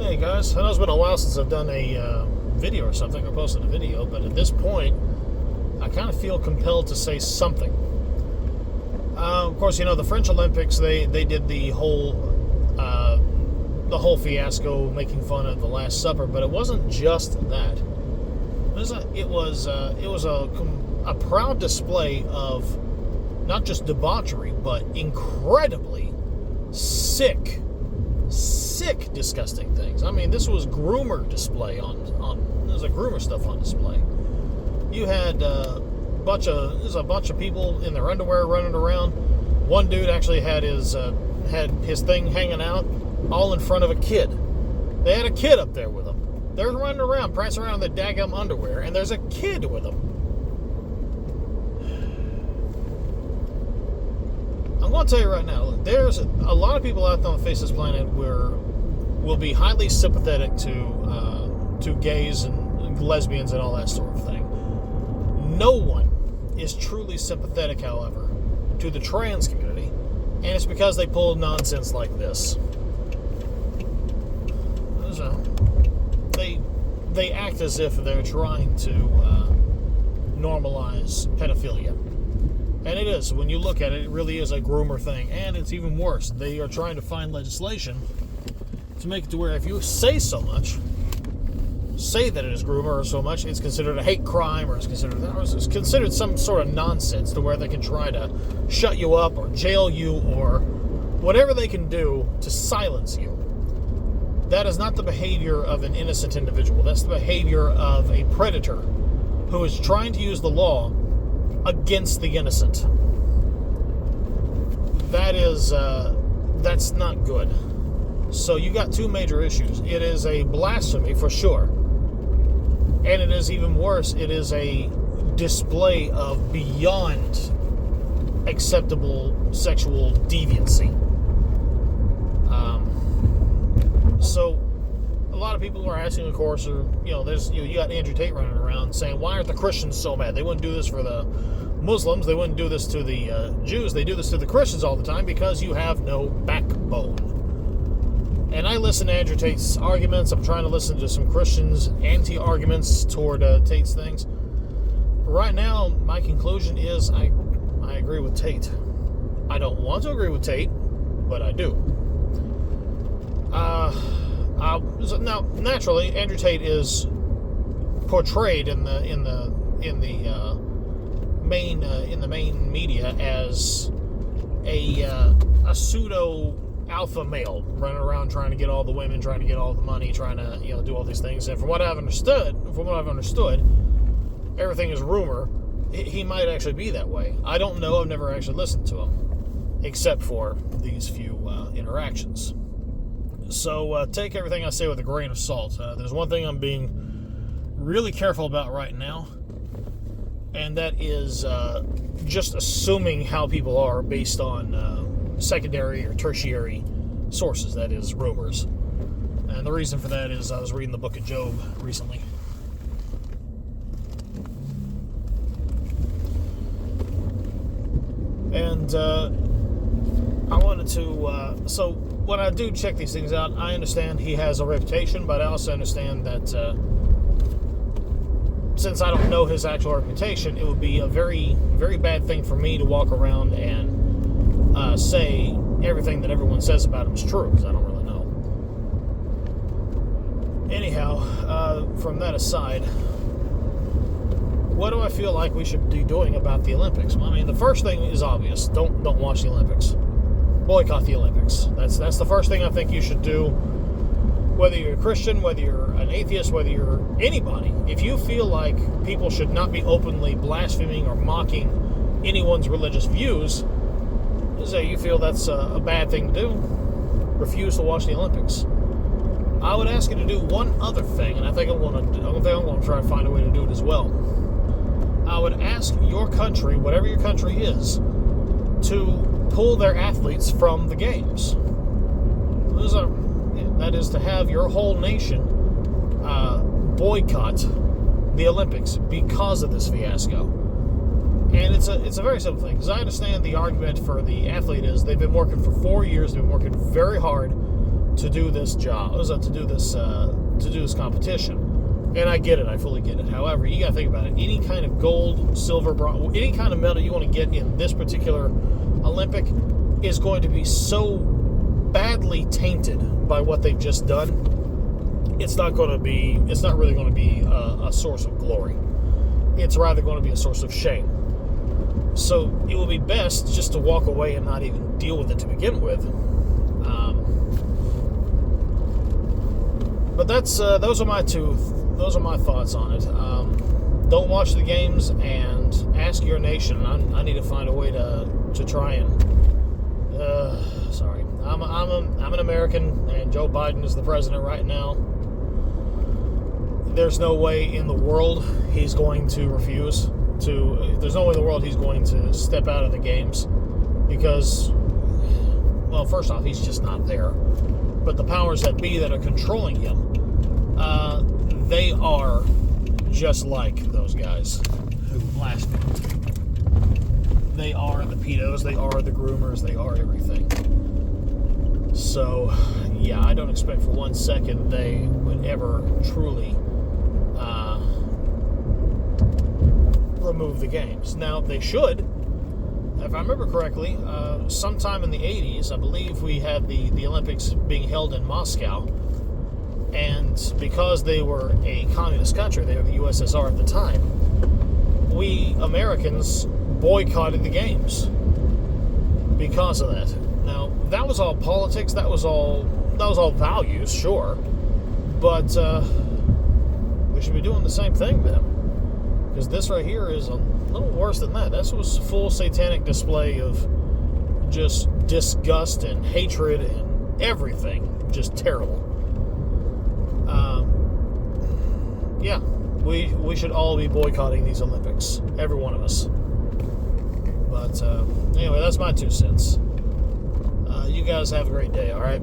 Hey guys, I know it's been a while since I've done a video or something, or posted a video, but at this point, I kind of feel compelled to say something. Of course, you know, the French Olympics, they did the whole fiasco making fun of the Last Supper, but it wasn't just that. It was a proud display of not just debauchery, but incredibly sick, disgusting things. I mean, this was groomer display there's a groomer stuff on display. You had a bunch of people in their underwear running around. One dude actually had his thing hanging out all in front of a kid. They had a kid up there with them. They're running around, prancing around in their daggum underwear, and there's a kid with them. I'm going to tell you right now, there's a lot of people out there on the face of this planet where will be highly sympathetic to gays and lesbians and all that sort of thing. No one is truly sympathetic, however, to the trans community, and it's because they pull nonsense like this. So, they act as if they're trying to normalize pedophilia. And it is. When you look at it, it really is a groomer thing. And it's even worse. They are trying to find legislation to make it to where if you say that it is groomer or so much, it's considered a hate crime, or it's considered some sort of nonsense to where they can try to shut you up or jail you or whatever they can do to silence you. That is not the behavior of an innocent individual. That's the behavior of a predator who is trying to use the law against the innocent. That's not good. So you got two major issues. It is a blasphemy for sure. And it is even worse, it is a display of beyond acceptable sexual deviancy. So a lot of people are asking, of course, you got Andrew Tate running around saying, why aren't the Christians so mad? They wouldn't do this for the Muslims. They wouldn't do this to the Jews. They do this to the Christians all the time because you have no backbone. And I listen to Andrew Tate's arguments. I'm trying to listen to some Christians' anti-arguments toward Tate's things. Right now, my conclusion is I agree with Tate. I don't want to agree with Tate, but I do. Now, naturally, Andrew Tate is portrayed in the main media as a pseudo alpha male running around trying to get all the women, trying to get all the money, trying to do all these things. And from what I've understood, everything is rumor. He might actually be that way. I don't know. I've never actually listened to him, except for these few interactions. So take everything I say with a grain of salt. There's one thing I'm being really careful about right now, and that is just assuming how people are based on secondary or tertiary sources, that is, rumors. And the reason for that is I was reading the book of Job recently. And I wanted to... So when I do check these things out, I understand he has a reputation, but I also understand that since I don't know his actual reputation, it would be a very, very bad thing for me to walk around and say everything that everyone says about him is true, because I don't really know. Anyhow, from that aside, what do I feel like we should be doing about the Olympics? Well, I mean, the first thing is obvious. Don't watch the Olympics. Boycott the Olympics. That's the first thing I think you should do. Whether you're a Christian, whether you're an atheist, whether you're anybody, if you feel like people should not be openly blaspheming or mocking anyone's religious views, say you feel that's a bad thing to do, refuse to watch the Olympics. I would ask you to do one other thing, and I think I'm going to try to find a way to do it as well. I would ask your country, whatever your country is, to pull their athletes from the games. That is to have your whole nation boycott the Olympics because of this fiasco. And it's a very simple thing, because I understand the argument for the athlete is they've been working for 4 years, they've been working very hard to do this job, to do this competition. And I get it, I fully get it. However, you got to think about it. Any kind of gold, silver, bronze, any kind of medal you want to get in this particular Olympic is going to be so badly tainted by what they've just done. It's not really going to be a source of glory. It's rather going to be a source of shame. So it will be best just to walk away and not even deal with it to begin with. But those are my thoughts on it. Don't watch the games and ask your nation. I need to find a way to try and. Sorry, I'm an American, and Joe Biden is the president right now. There's no way in the world he's going to refuse to. There's no way in the world he's going to step out of the games because, well, first off, he's just not there. But the powers that be that are controlling him, they are just like those guys who blasphemed. They are the pedos, they are the groomers, they are everything. So, yeah, I don't expect for 1 second they would ever truly remove the games. Now, they should. If I remember correctly, sometime in the 80s, I believe we had the Olympics being held in Moscow. And because they were a communist country, they were the USSR at the time, we Americans boycotted the games because of that. Now, that was all politics, that was all values, sure. But we should be doing the same thing then. Because this right here is a little worse than that. This was a full satanic display of just disgust and hatred and everything. Just terrible. Yeah, we should all be boycotting these Olympics. Every one of us. But anyway, that's my 2 cents. You guys have a great day, all right?